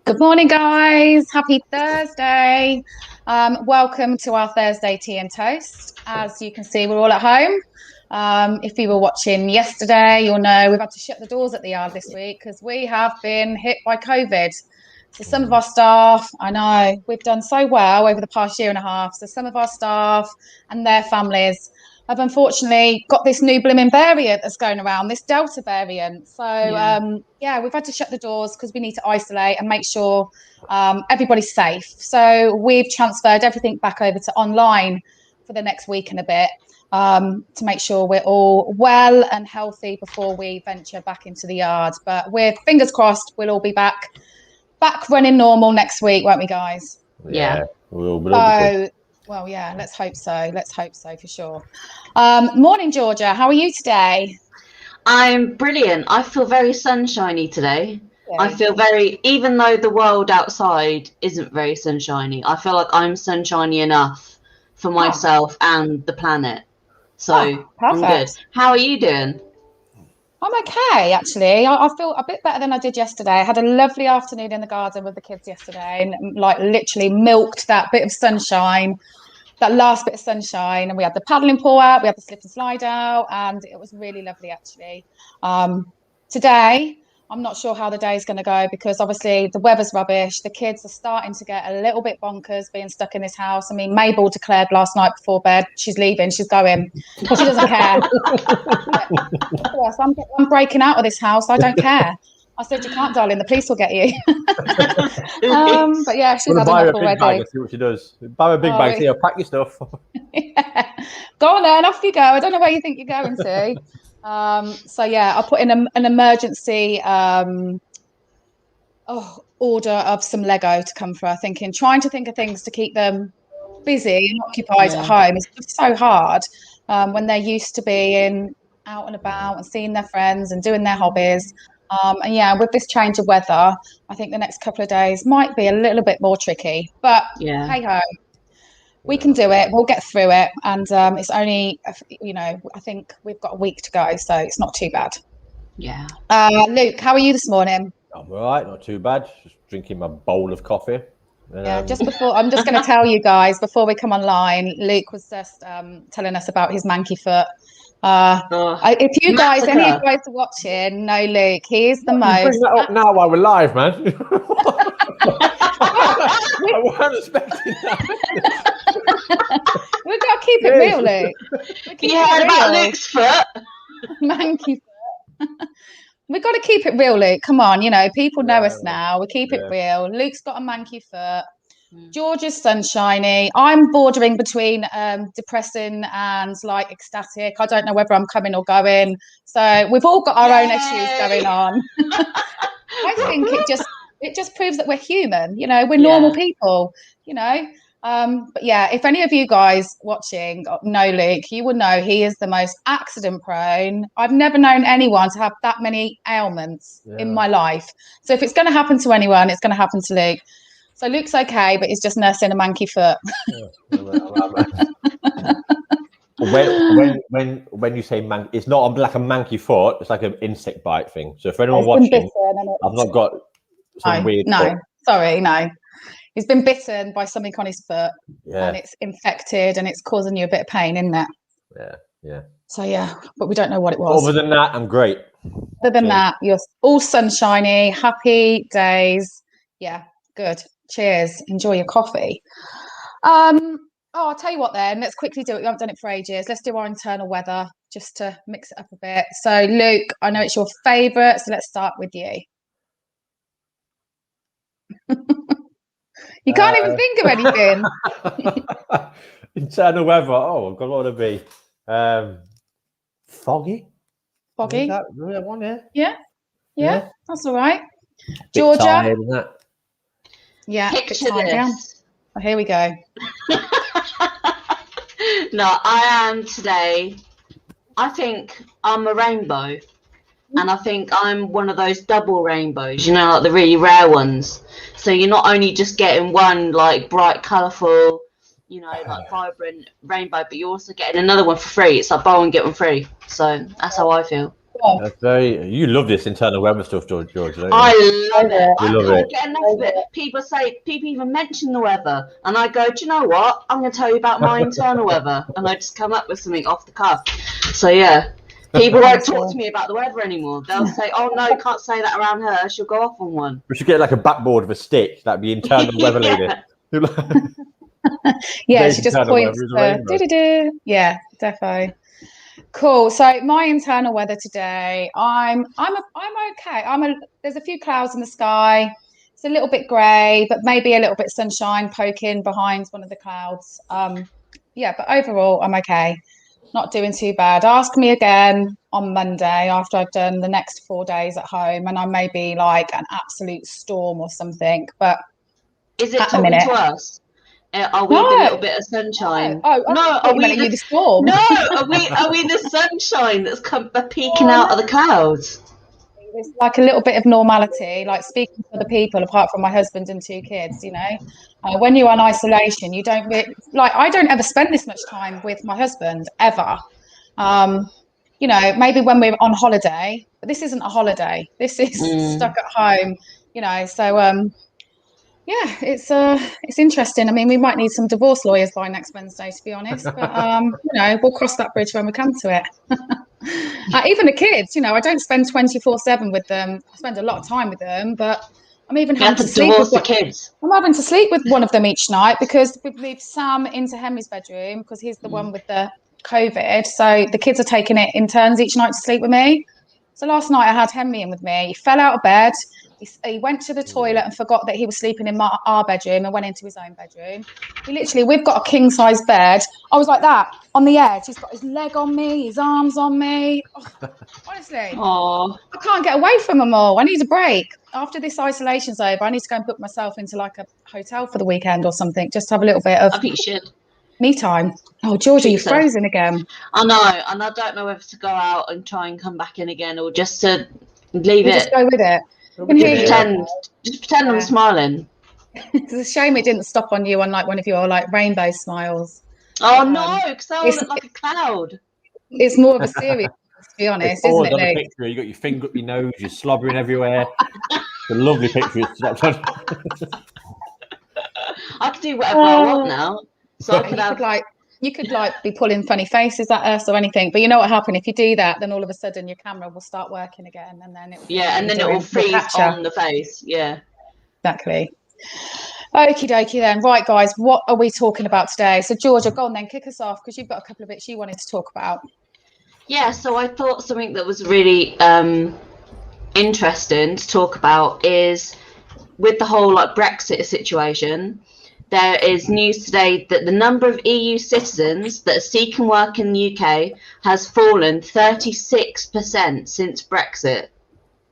Good morning, guys. Happy Thursday. Welcome to our Thursday Tea and Toast. As you can see, we're all at home. If you were watching yesterday, you'll know we've had to shut the doors at the yard this week because we have been hit by COVID. So some of our staff, I know, we've done so well over the past year and a half. So some of our staff and their families have unfortunately got this new blooming variant that's going around, this Delta variant. So we've had to shut the doors because we need to isolate and make sure everybody's safe. So we've transferred everything back over to online for the next week and a bit to make sure we're all well and healthy before we venture back into the yard. But we're fingers crossed we'll all be back running normal next week, won't we, guys? Yeah. We'll well, yeah, let's hope so. Let's hope so for sure. Morning, Georgia. How are you today? I'm brilliant. I feel very sunshiny today. Yeah. I feel very, even though the world outside isn't very sunshiny, I feel like I'm sunshiny enough for myself and the planet. So I'm good. How are you doing? I'm okay, actually. I feel a bit better than I did yesterday. I had a lovely afternoon in the garden with the kids yesterday and like literally milked that bit of sunshine, that last bit of sunshine. And we had the paddling pool out, we had the slip and slide out, and it was really lovely, actually. Today, I'm not sure how the day is going to go because obviously the weather's rubbish. The kids are starting to get a little bit bonkers being stuck in this house. I mean, Mabel declared last night before bed she's leaving, she's going. She doesn't care. I'm breaking out of this house. I don't care. I said, you can't, darling. The police will get you. But yeah, she's had enough already. Bag and see what she does. Buy a big bag. Here, pack your stuff. Yeah. Go on then, off you go. I don't know where you think you're going to. So yeah, I'll put in an emergency order of some Lego to come for. Trying to think of things to keep them busy and occupied at home. It's just so hard when they're used to being out and about and seeing their friends and doing their hobbies. And yeah, with this change of weather, I think the next couple of days might be a little bit more tricky. But hey ho, we can do it. We'll get through it. And it's only, I think we've got a week to go, so it's not too bad. Yeah. Luke, how are you this morning? I'm all right, not too bad. Just drinking my bowl of coffee. Just before, I'm just going to tell you guys before we come online, Luke was just telling us about his manky foot. If you guys, any of you guys are watching, no, Luke, he is the most. Bring that up now while we're live, man. I wasn't expecting that. We've got to keep it real, Luke. You heard about Luke's foot? Manky foot. We've got to keep it real, Luke. Come on, people know us now. We keep it real. Luke's got a manky foot. George is sunshiny. I'm bordering between depressing and like ecstatic. I don't know whether I'm coming or going. So we've all got our own issues going on. I think it just proves that we're human. We're normal people. But yeah, if any of you guys watching know Luke, you will know he is the most accident prone. I've never known anyone to have that many ailments in my life. So if it's going to happen to anyone, it's going to happen to Luke. So Luke's okay, but he's just nursing a manky foot. When you say manky, it's not like a manky foot. It's like an insect bite thing. So for anyone watching, I've not got some weird. No, sorry, no. He's been bitten by something on his foot, and it's infected, and it's causing you a bit of pain, isn't it? Yeah. So yeah, but we don't know what it was. Other than that, I'm great. Other than that, you're all sunshiny, happy days. Yeah, good. Cheers. Enjoy your coffee. I'll tell you what then. Let's quickly do it. We haven't done it for ages. Let's do our internal weather just to mix it up a bit. So Luke, I know it's your favourite, so let's start with you. You can't even think of anything. Internal weather. Oh, God, what would it be? Foggy. Foggy. Is that one, Yeah. That's all right. Bit Georgia. tired, isn't it? Yeah. Picture this. Oh, here we go. No, I am today. I think I'm a rainbow. And I think I'm one of those double rainbows, like the really rare ones. So you're not only just getting one like bright, colourful, like vibrant rainbow, but you're also getting another one for free. It's like buy one, get one free. So that's how I feel. That's very. You love this internal weather stuff, George. Don't you? I love it. You I love can't it. get enough of it. People even mention the weather, and I go, do you know what? I'm going to tell you about my internal weather, and I just come up with something off the cuff. So yeah, people won't talk to me about the weather anymore. They'll say, oh no, you can't say that around her. She'll go off on one. We should get like a backboard with a stick. That'd be internal weather lady. Yeah, she just points. Yeah, defo. Cool. So my internal weather today, I'm okay. There's a few clouds in the sky. It's a little bit grey, but maybe a little bit sunshine poking behind one of the clouds. Yeah, but overall I'm okay. Not doing too bad. Ask me again on Monday after I've done the next 4 days at home, and I may be like an absolute storm or something. But is it talking to us? Are we the little bit of sunshine? No, are we the storm? No, are we the sunshine that's peeking out of the clouds? It's like a little bit of normality, like speaking to other people apart from my husband and 2 kids, you know. When you're on isolation, you don't like, I don't ever spend this much time with my husband ever. You know, maybe when we're on holiday, but this isn't a holiday. This is stuck at home, you know. So yeah, it's interesting. I mean, we might need some divorce lawyers by next Wednesday, to be honest. But you know, we'll cross that bridge when we come to it. Even the kids, you know, I don't spend 24/7 with them. I spend a lot of time with them, but I'm even having to sleep with the kids. I'm having to sleep with one of them each night because we've moved Sam into Henry's bedroom because he's the one with the COVID. So the kids are taking it in turns each night to sleep with me. So last night I had Henry in with me. He fell out of bed. He went to the toilet and forgot that he was sleeping in our bedroom and went into his own bedroom. We've got a king size bed. I was like that on the edge. He's got his leg on me, his arms on me. Oh, honestly, I can't get away from them all. I need a break. After this isolation's over, I need to go and book myself into like a hotel for the weekend or something, just to have a little bit of me time. Oh, Georgia, you're frozen again. I know, and I don't know whether to go out and try and come back in again or just to leave it. Just go with it. Just pretend I'm smiling. It's a shame it didn't stop on you on like one of your like rainbow smiles. Oh no, because I look like a cloud. It's more of a serious, to be honest, isn't it, Luke? Picture, you got your finger up your nose, you're slobbering everywhere. It's a lovely picture. I could do whatever I want now. So I could have you could be pulling funny faces at us or anything, but you know what happened if you do that, then all of a sudden your camera will start working again, and then it will freeze on the face. Yeah, exactly. Okie dokie then. Right, guys, what are we talking about today? So Georgia, go on then, kick us off because you've got a couple of bits you wanted to talk about. Yeah, so I thought something that was really interesting to talk about is with the whole like Brexit situation. There is news today that the number of EU citizens that are seeking work in the UK has fallen 36% since Brexit.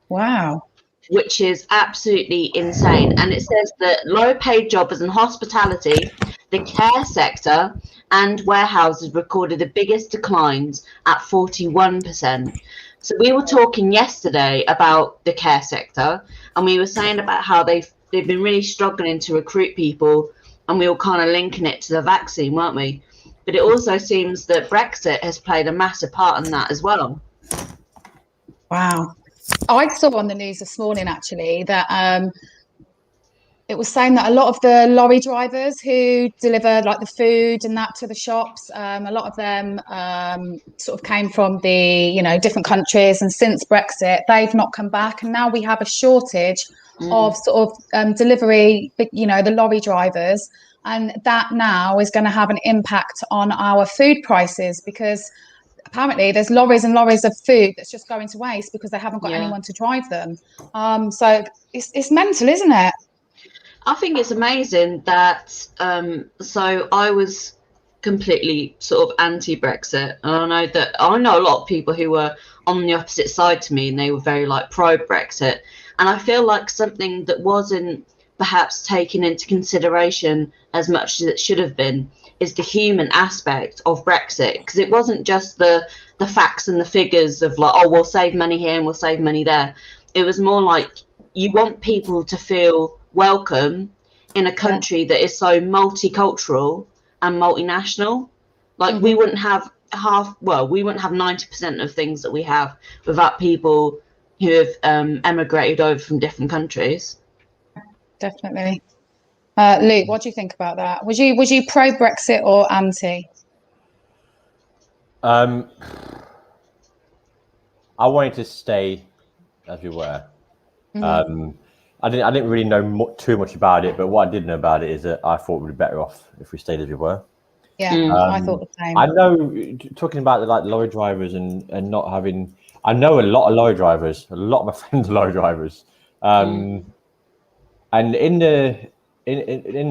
Wow. Which is absolutely insane. And it says that low-paid jobs in hospitality, the care sector, and warehouses recorded the biggest declines at 41%. So we were talking yesterday about the care sector, and we were saying about how they've been really struggling to recruit people, and we were kind of linking it to the vaccine, weren't we? But it also seems that Brexit has played a massive part in that as well. Wow. I saw on the news this morning, actually, that it was saying that a lot of the lorry drivers who deliver like the food and that to the shops, a lot of them sort of came from the, different countries. And since Brexit, they've not come back. And now we have a shortage of sort of delivery, the lorry drivers. And that now is going to have an impact on our food prices because apparently there's lorries and lorries of food that's just going to waste because they haven't got anyone to drive them. So it's mental, isn't it? I think it's amazing that so I was completely sort of anti-Brexit, and I know a lot of people who were on the opposite side to me, and they were very like pro-Brexit. And I feel like something that wasn't perhaps taken into consideration as much as it should have been is the human aspect of Brexit, because it wasn't just the facts and the figures of like, oh, we'll save money here and we'll save money there. It was more like you want people to feel welcome in a country that is so multicultural and multinational. Like we wouldn't have we wouldn't have 90% of things that we have without people who have emigrated over from different countries. Definitely. Luke, what do you think about that? Was you pro Brexit or anti? I wanted to stay as we were. I didn't really know too much about it, but what I did know about it is that I thought we'd be better off if we stayed as we were. Yeah, I thought the same. I know, talking about the lorry drivers and not having, I know a lot of lorry drivers. A lot of my friends are lorry drivers, and in the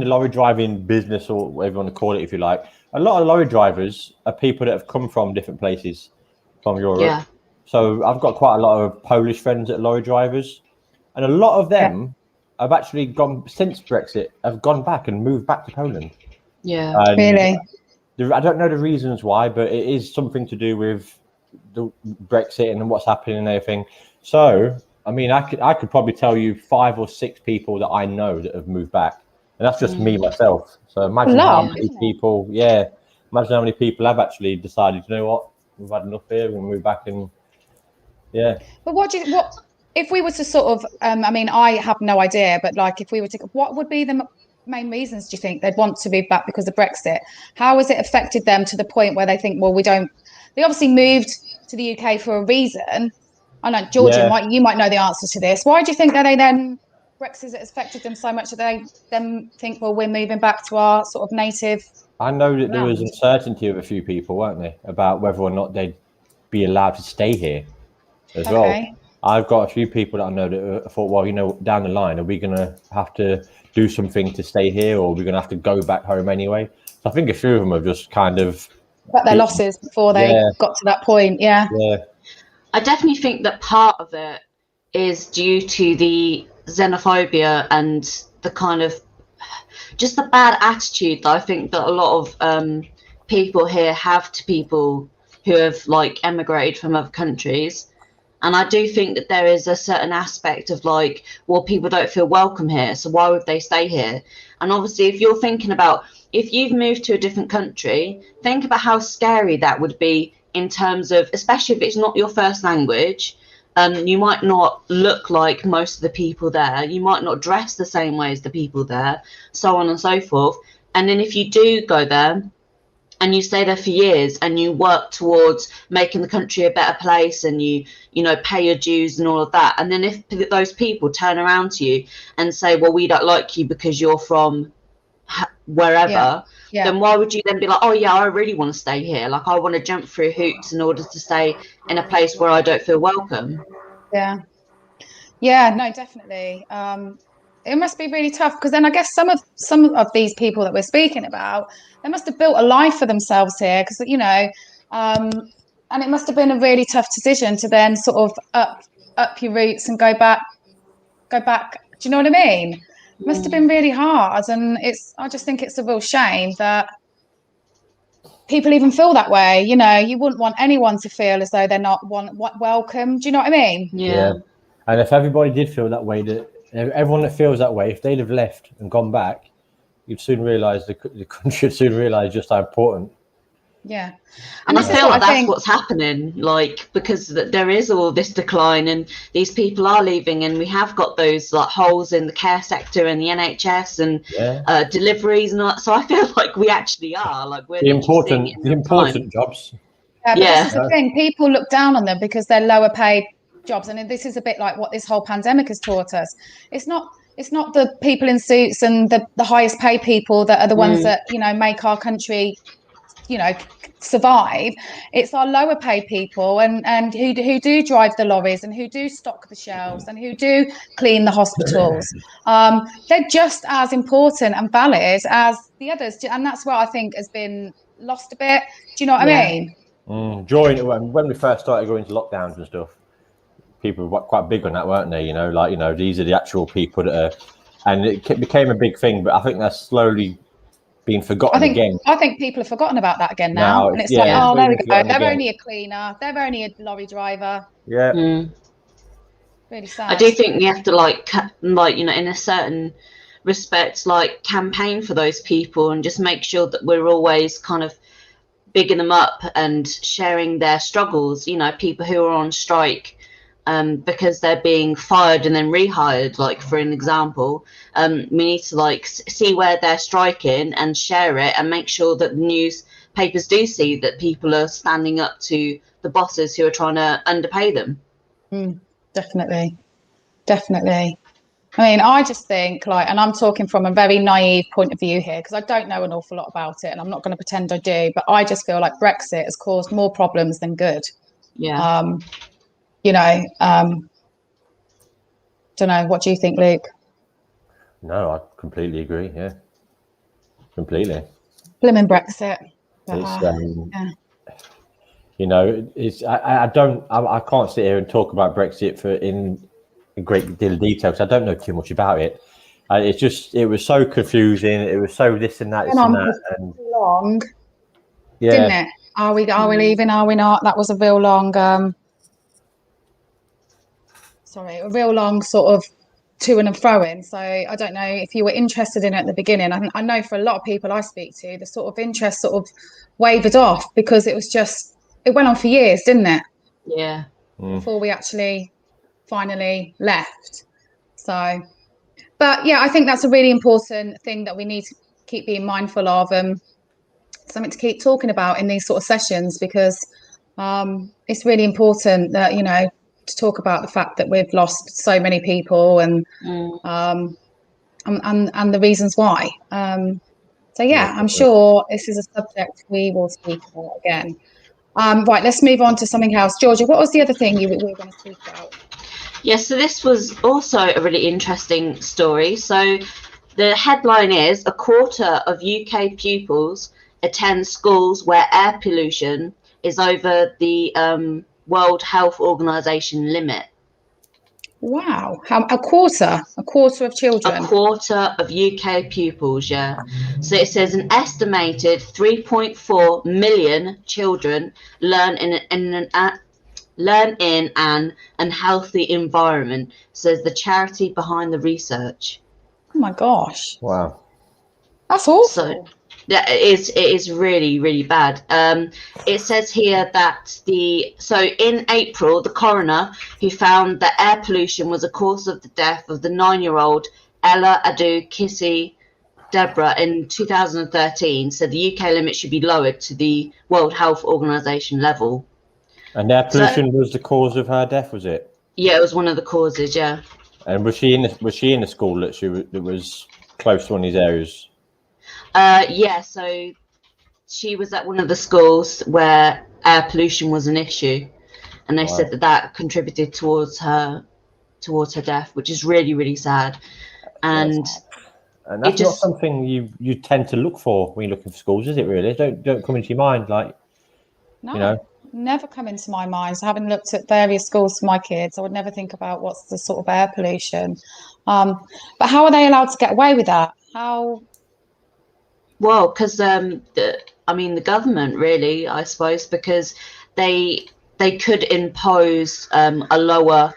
lorry driving business, or whatever you want to call it, if you like, a lot of lorry drivers are people that have come from different places from Europe. Yeah. So I've got quite a lot of Polish friends that are lorry drivers, and a lot of them have actually gone since Brexit, have gone back and moved back to Poland. Yeah. Really? I don't know the reasons why, but it is something to do with the Brexit and what's happening and everything. So, I mean, I could probably tell you 5 or 6 people that I know that have moved back, and that's just me myself. So imagine how many people. Yeah, imagine how many people have actually decided, you know what, we've had enough here, and move back and yeah. But what if we were to sort of? I mean, I have no idea, but like, if we were to, what would be the main reasons do you think they'd want to move back because of Brexit? How has it affected them to the point where they think, well, we don't? They obviously moved to the UK for a reason. I know, Georgian, you might know the answer to this. Why do you think that Brexit has affected them so much that they then think, well, we're moving back to our sort of native? I know that there was uncertainty of a few people, weren't there, about whether or not they'd be allowed to stay here as well. I've got a few people that I know that thought, well, you know, down the line, are we going to have to do something to stay here, or are we going to have to go back home anyway? So I think a few of them have just kind of cut their losses before they got to that point. Yeah. I definitely think that part of it is due to the xenophobia and the kind of just the bad attitude that I think that a lot of people here have to people who have like emigrated from other countries. And I do think that there is a certain aspect of like, well, people don't feel welcome here, so why would they stay here? And obviously, if you're thinking about, if you've moved to a different country, think about how scary that would be in terms of, especially if it's not your first language, you might not look like most of the people there, you might not dress the same way as the people there, so on and so forth. And then if you do go there, and you stay there for years and you work towards making the country a better place and you know, pay your dues and all of that. And then if those people turn around to you and say, well, we don't like you because you're from wherever, then why would you then be like, oh yeah, I really want to stay here. Like I want to jump through hoops in order to stay in a place where I don't feel welcome. Yeah. Yeah, no, definitely. It must be really tough because then I guess some of these people that we're speaking about, they must have built a life for themselves here because, you know, and it must have been a really tough decision to then sort of up your roots and go back. Do you know what I mean? It must have been really hard, and I just think it's a real shame that people even feel that way. You know, you wouldn't want anyone to feel as though they're not welcome. Do you know what I mean? Yeah. And if everybody did feel that way, that everyone that feels that way, if they'd have left and gone back, you'd soon realise the country would soon realise just how important. Yeah. And I feel like that's what's happening, like, because there is all this decline and these people are leaving, and we have got those like holes in the care sector and the NHS and deliveries and all that. So I feel like we actually are like we're the important jobs. Yeah, but this is the thing. People look down on them because they're lower paid jobs, and this is a bit like what this whole pandemic has taught us. It's not the people in suits and the highest paid people that are the ones that, you know, make our country, you know, survive. It's our lower paid people and who do drive the lorries and who do stock the shelves and who do clean the hospitals. They're just as important and valid as the others, and that's what I think has been lost a bit. Do you know what I mean? When we first started going into lockdowns and stuff, people were quite big on that, weren't they? You know, like, you know, these are the actual people that are, and it became a big thing. But I think that's slowly being forgotten again. I think people have forgotten about that again now. And it's like, oh, there we go. They're only a cleaner. They're only a lorry driver. Yeah. Really sad. I do think we have to like, you know, in a certain respect, like campaign for those people and just make sure that we're always kind of bigging them up and sharing their struggles. You know, people who are on strike because they're being fired and then rehired, like for an example. We need to like see where they're striking and share it and make sure that the newspapers do see that people are standing up to the bosses who are trying to underpay them. Definitely. I mean, I just think like, and I'm talking from a very naive point of view here because I don't know an awful lot about it and I'm not going to pretend I do, but I just feel like Brexit has caused more problems than good. Yeah. You know, don't know. What do you think, Luke? No, I completely agree. Yeah, completely. Blimmin' Brexit. But, It's you know, it's I can't sit here and talk about Brexit in a great deal of detail because I don't know too much about it. It was so confusing. It was so this and that, and long, yeah. Didn't it? Are we leaving? Are we not? That was a real long, a real long sort of to and fro-in. So I don't know if you were interested in it at the beginning. I know for a lot of people I speak to, the sort of interest sort of wavered off because it went on for years, didn't it? Yeah. Before we actually finally left. So, but yeah, I think that's a really important thing that we need to keep being mindful of, something to keep talking about in these sort of sessions because it's really important that, you know, to talk about the fact that we've lost so many people and the reasons why. So yeah, I'm sure this is a subject we will speak about again. Right, let's move on to something else. Georgia, what was the other thing we were going to speak about? Yes, so this was also a really interesting story. So the headline is a quarter of UK pupils attend schools where air pollution is over the World Health Organization limit. Wow, a quarter of children. A quarter of UK pupils, yeah. So it says an estimated 3.4 million children learn in an unhealthy environment, says the charity behind the research. Oh my gosh. Wow. That's awful. So yeah, it is really, really bad. It says here that in April, the coroner who found that air pollution was a cause of the death of the 9-year-old Ella Adu Kissy Deborah in 2013 said the UK limit should be lowered to the World Health Organization level. And air pollution was the cause of her death, was it? Yeah, it was one of the causes. Yeah. And was she in the school that was close to one of these areas? Yeah. So she was at one of the schools where air pollution was an issue, and they said that contributed towards her death, which is really, really sad. And that's not something you tend to look for when you're looking for schools, is it? Really, don't come into your mind, like no. You know. Never come into my mind. So having looked at various schools for my kids, I would never think about what's the sort of air pollution. But how are they allowed to get away with that? How? Well, because the government really, I suppose, because they could impose a lower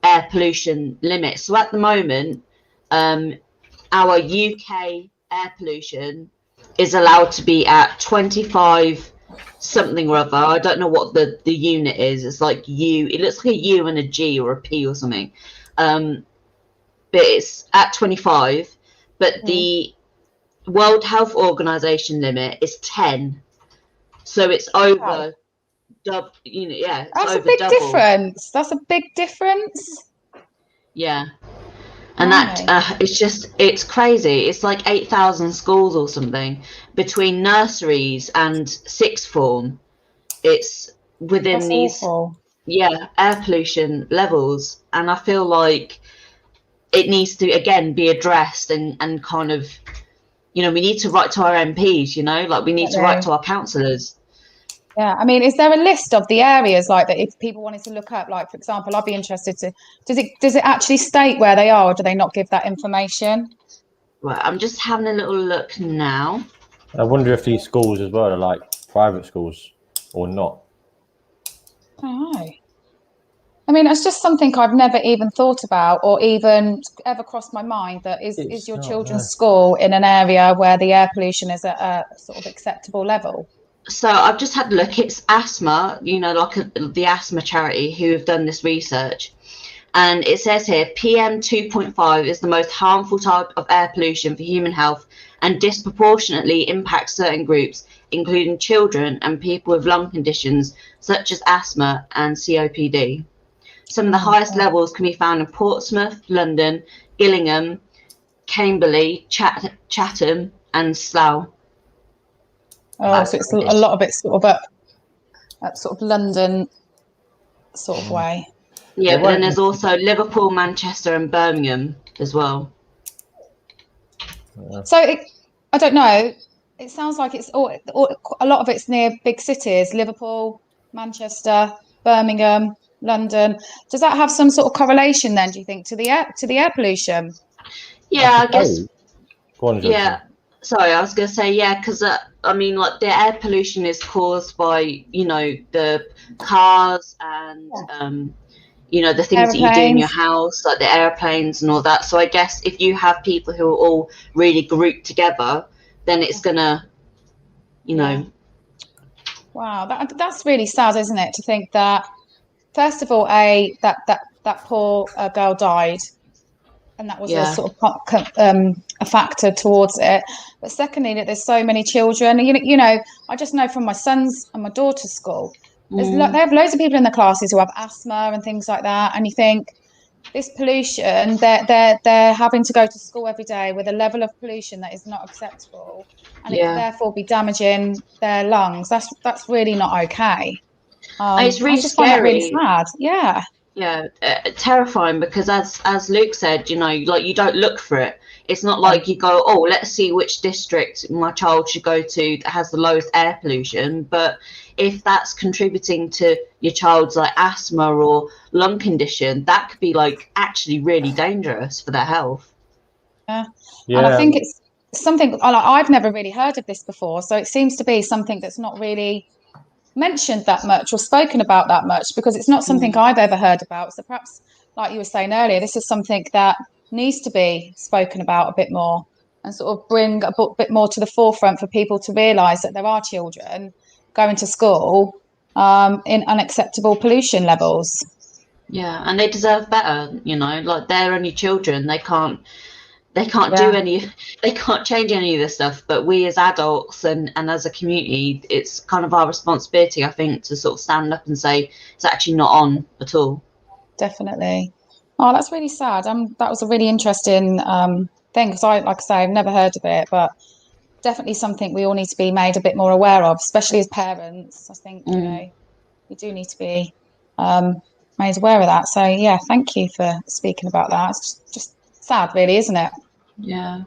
air pollution limit. So at the moment, our UK air pollution is allowed to be at 25 something or other. I don't know what the unit is. It's like U. It looks like a U and a G or a P or something. But it's at 25. But the World Health Organization limit is 10. So it's over double. You know, yeah. That's a big difference. That's a big difference. Yeah. And that it's crazy. It's like 8,000 schools or something between nurseries and sixth form. It's within these air pollution levels, and I feel like it needs to again be addressed and kind of, you know, we need to write to our MPs. You know, like we need to write to our councillors. Yeah, I mean, is there a list of the areas like that if people wanted to look up? Like, for example, I'd be interested to. Does it actually state where they are, or do they not give that information? Right, I'm just having a little look now. I wonder if these schools as well are like private schools or not. I don't know. I mean, it's just something I've never even thought about or even ever crossed my mind. That is your children's school in an area where the air pollution is at a sort of acceptable level? So I've just had a look. It's asthma, like the asthma charity who have done this research. And it says here PM 2.5 is the most harmful type of air pollution for human health and disproportionately impacts certain groups, including children and people with lung conditions such as asthma and COPD. Some of the highest levels can be found in Portsmouth, London, Gillingham, Camberley, Chatham, and Slough. Oh, so it's a lot of it sort of up sort of London sort of way. Yeah, but then there's also Liverpool, Manchester, and Birmingham as well. So I don't know. It sounds like it's a lot of it's near big cities: Liverpool, Manchester, Birmingham, London. Does that have some sort of correlation then? Do you think to the air pollution? Yeah, I guess. Go on, yeah. Sorry, I was going to say, yeah, because I mean, like the air pollution is caused by, the cars and, the things that you do in your house, like the airplanes and all that. So I guess if you have people who are all really grouped together, then it's going to, Wow, that's really sad, isn't it? To think that, first of all, that poor girl died. And that was a sort of a factor towards it. But secondly, that there's so many children. I just know from my son's and my daughter's school, they have loads of people in the classes who have asthma and things like that. And you think this pollution, they're having to go to school every day with a level of pollution that is not acceptable, and it could therefore be damaging their lungs. That's really not okay. It's really I just find that really scary. sad. Yeah. Yeah, terrifying, because as Luke said, like you don't look for it. It's not like you go, oh, let's see which district my child should go to that has the lowest air pollution. But if that's contributing to your child's like asthma or lung condition, that could be like actually really dangerous for their health. Yeah. And I think it's something I've never really heard of this before. So it seems to be something that's not really mentioned that much or spoken about that much, because it's not something I've ever heard about. So perhaps, like you were saying earlier, this is something that needs to be spoken about a bit more and sort of bring a bit more to the forefront for people to realise that there are children going to school in unacceptable pollution levels. Yeah, and they deserve better, like they're only children. They can't do they can't change any of this stuff, but we as adults and as a community, it's kind of our responsibility, I think, to sort of stand up and say it's actually not on at all. Definitely. Oh, that's really sad. That was a really interesting thing, because like I say, I've never heard of it, but definitely something we all need to be made a bit more aware of, especially as parents. I think we do need to be made aware of that. So yeah, thank you for speaking about that. It's just sad, really, isn't it? Yeah.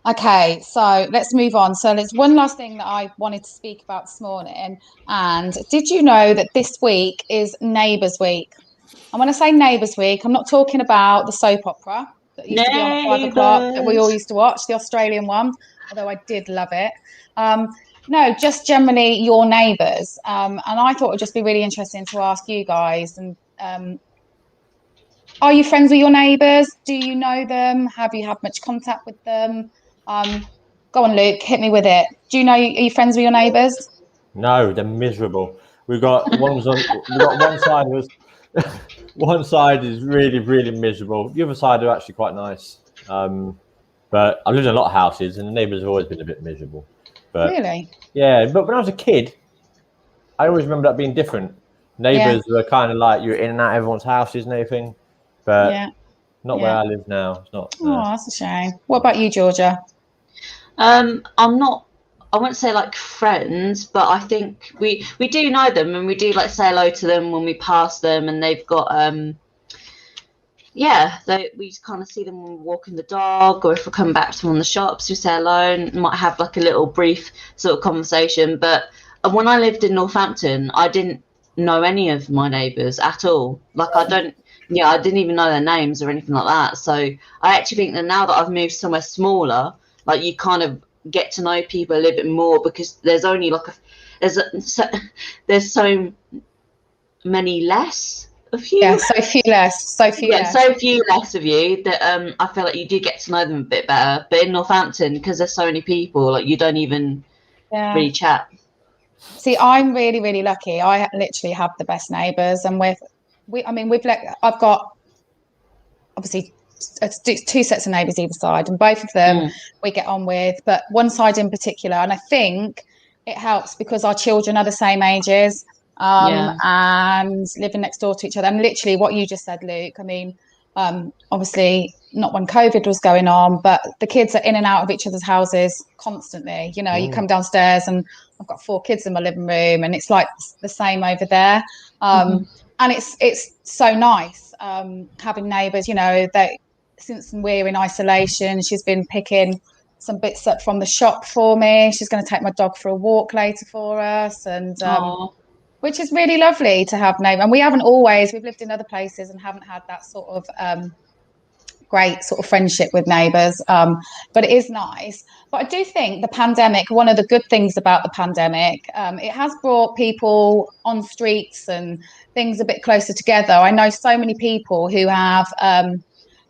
Okay, so let's move on. So there's one last thing that I wanted to speak about this morning. And did you know that this week is Neighbours Week? And when I say Neighbours Week, I'm not talking about the soap opera that used to be on at 5 o'clock that we all used to watch, the Australian one, although I did love it. No, just generally your neighbours. And I thought it would just be really interesting to ask you guys, and are you friends with your neighbours? Do you know them? Have you had much contact with them? Go on, Luke, hit me with it. Are you friends with your neighbours? No, they're miserable. We've got one side of us. One side is really, really miserable. The other side are actually quite nice. But I've lived in a lot of houses, and the neighbours have always been a bit miserable. But, really? Yeah, but when I was a kid, I always remember that being different. Neighbours were kind of like you're in and out of everyone's houses and everything. But not where I live now. It's not. Oh, that's a shame. What about you, Georgia? I'm not. I wouldn't say like friends, but I think we do know them, and we do like say hello to them when we pass them, and they've got we kind of see them when we're walking the dog, or if we're coming back from the shops, we say hello and might have like a little brief sort of conversation. But when I lived in Northampton, I didn't know any of my neighbours at all. Like I didn't even know their names or anything like that. So I actually think that now that I've moved somewhere smaller, like you kind of get to know people a little bit more, because there's only like there's so many less of you. Yeah, so few less. So few less of you that I feel like you do get to know them a bit better. But in Northampton, because there's so many people, like you don't even really chat. See, I'm really, really lucky. I literally have the best neighbours, and I've got obviously two sets of neighbours either side, and both of them we get on with, but one side in particular, and I think it helps because our children are the same ages, and living next door to each other. And literally what you just said, Luke, I mean, obviously not when COVID was going on, but the kids are in and out of each other's houses constantly. You know, you come downstairs and I've got 4 kids in my living room, and it's like the same over there. And it's so nice having neighbours, you know, that since we're in isolation, she's been picking some bits up from the shop for me. She's going to take my dog for a walk later for us, and which is really lovely to have neighbours. And we've lived in other places and haven't had that sort of great sort of friendship with neighbours, but it is nice. But I do think the pandemic, one of the good things about the pandemic, it has brought people on streets and things a bit closer together. I know so many people who have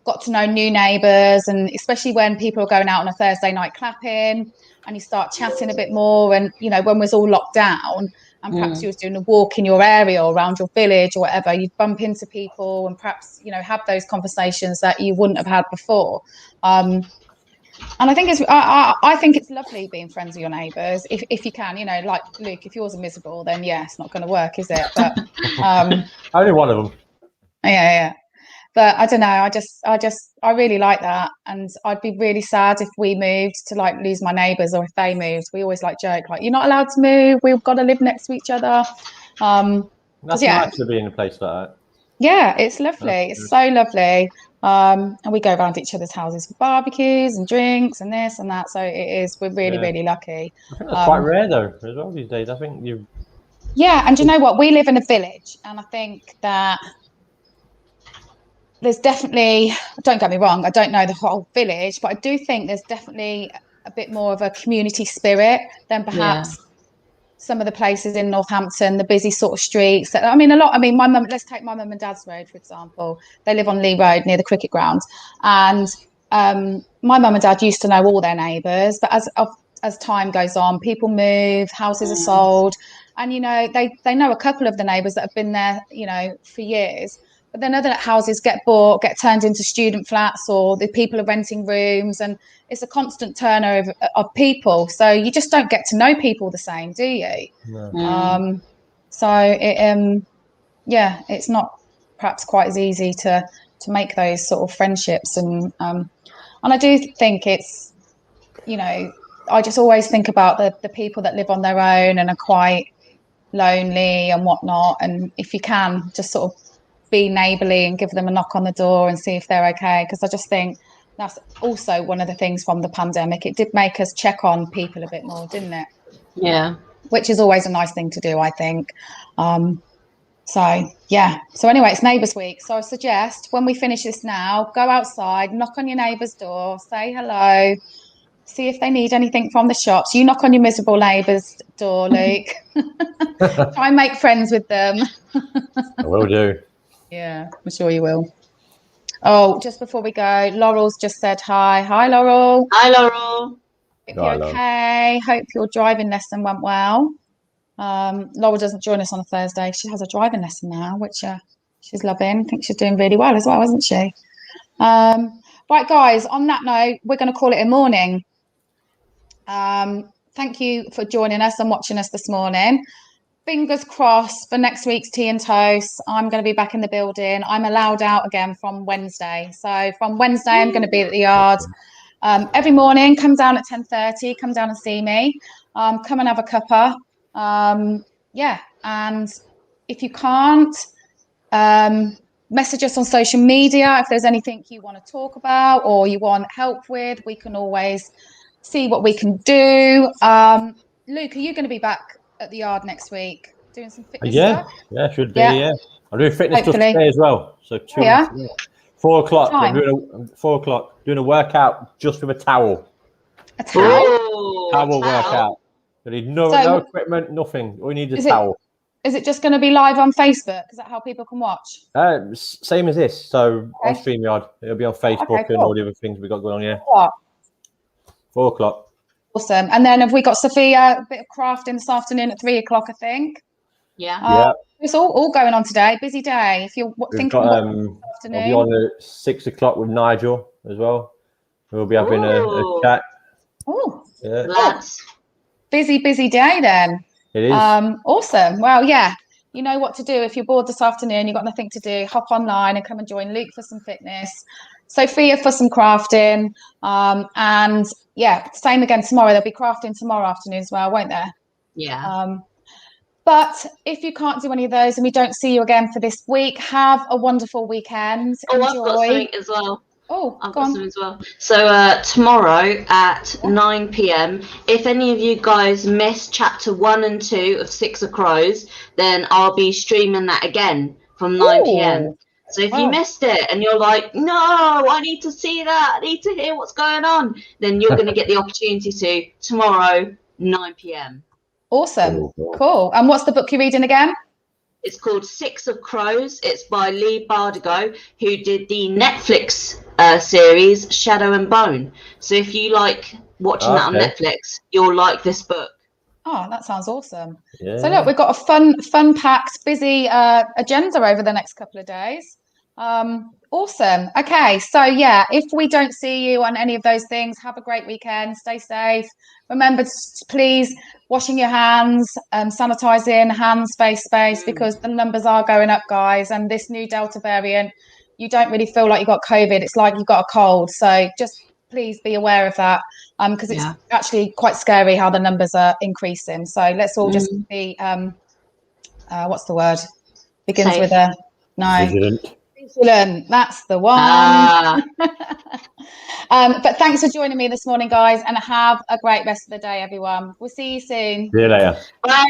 got to know new neighbours, and especially when people are going out on a Thursday night clapping and you start chatting a bit more, and you know, when we're all locked down and perhaps you was doing a walk in your area or around your village or whatever, you'd bump into people and perhaps, you know, have those conversations that you wouldn't have had before. And I think I think it's lovely being friends with your neighbours if you can, you know, like Luke, if yours are miserable, then yeah, it's not going to work, is it? But only one of them. Yeah. But I don't know. I really like that, and I'd be really sad if we moved to like lose my neighbours, or if they moved. We always like joke like, you're not allowed to move. We've got to live next to each other. That's nice to be in a place like that. Yeah, it's lovely. It's so lovely. And we go around each other's houses for barbecues and drinks and this and that. So it is. We're really, really lucky. I think that's quite rare though, as well these days. I think you. Yeah, and you know what? We live in a village, and I think that. There's definitely, don't get me wrong, I don't know the whole village, but I do think there's definitely a bit more of a community spirit than perhaps some of the places in Northampton, the busy sort of streets. My mum, let's take my mum and dad's road, for example. They live on Lee Road near the cricket ground. And my mum and dad used to know all their neighbours, but as time goes on, people move, houses are sold. And, you know, they know a couple of the neighbours that have been there, you know, for years. But then other houses get bought, get turned into student flats, or the people are renting rooms, and it's a constant turnover of people. So you just don't get to know people the same, do you? No. So it's not perhaps quite as easy to make those sort of friendships, and I do think it's, you know, I just always think about the people that live on their own and are quite lonely and whatnot, and if you can just sort of be neighbourly and give them a knock on the door and see if they're okay, because I just think that's also one of the things from the pandemic. It did make us check on people a bit more, didn't it? Yeah. Which is always a nice thing to do, I think. So anyway, it's Neighbours Week, so I suggest when we finish this now, go outside, knock on your neighbour's door, say hello, see if they need anything from the shops. You knock on your miserable neighbour's door, Luke. Try and make friends with them. I will do. Yeah, I'm sure you will. Oh, just before we go, Laurel's just said hi. Hi, Laurel. Hi, Laurel. Hope you're okay. Hope your driving lesson went well. Laurel doesn't join us on a Thursday. She has a driving lesson now, which she's loving. I think she's doing really well as well, isn't she? Right, guys, on that note, we're going to call it a morning. Thank you for joining us and watching us this morning. Fingers crossed for next week's Tea and Toast. I'm going to be back in the building. I'm allowed out again from Wednesday. So from Wednesday, I'm going to be at the yard. Every morning, come down at 10:30, come down and see me. Come and have a cuppa. And if you can't, message us on social media if there's anything you want to talk about or you want help with. We can always see what we can do. Luke, are you going to be back at the yard next week doing some fitness stuff? Yeah, should be. Yeah, I'm doing fitness stuff today as well. So 4 o'clock. I'm doing 4 o'clock. Doing a workout just with a towel. A towel? Towel workout. You need no equipment, nothing. All you need is a towel. Is it just going to be live on Facebook? Is that how people can watch? Same as this. So on StreamYard, it'll be on Facebook and all the other things we got going on. Yeah. What? 4 o'clock. Awesome. And then have we got Sophia, a bit of crafting this afternoon at 3 o'clock, I think. Yeah. It's all going on today. Busy day. If you're We've thinking got, this I'll afternoon. be on at 6 o'clock with Nigel as well. We'll be having a chat. Oh, Yeah. Lads. busy day then. It is. Awesome. Well, yeah, you know what to do if you're bored this afternoon, you've got nothing to do, hop online and come and join Luke for some fitness, Sophia for some crafting, and yeah, same again tomorrow. There'll be crafting tomorrow afternoon as well, won't there? Yeah. But if you can't do any of those and we don't see you again for this week, have a wonderful weekend. Oh, Enjoy. I've got something as well. Oh, I've go got on. something as well. So tomorrow at 9 p.m, if any of you guys missed chapter 1 and 2 of Six of Crows, then I'll be streaming that again from 9 p.m. So if you missed it and you're like, no, I need to see that, I need to hear what's going on, then you're going to get the opportunity to tomorrow, 9 p.m. Awesome. Cool. And what's the book you're reading again? It's called Six of Crows. It's by Lee Bardugo, who did the Netflix series Shadow and Bone. So if you like watching that on Netflix, you'll like this book. Oh, that sounds awesome. Yeah. So look, we've got a fun-packed, busy agenda over the next couple of days. Awesome. Okay, so yeah, if we don't see you on any of those things, have a great weekend. Stay safe. Remember to please washing your hands, sanitizing, hands, space, because the numbers are going up, guys. And this new Delta variant, you don't really feel like you've got COVID. It's like you've got a cold. So just please be aware of that, because it's actually quite scary how the numbers are increasing. So let's all just be, what's the word? Begins Safe. with a no. Vigilant. That's the one. But thanks for joining me this morning, guys, and have a great rest of the day, everyone. We'll see you soon. See you later. Bye.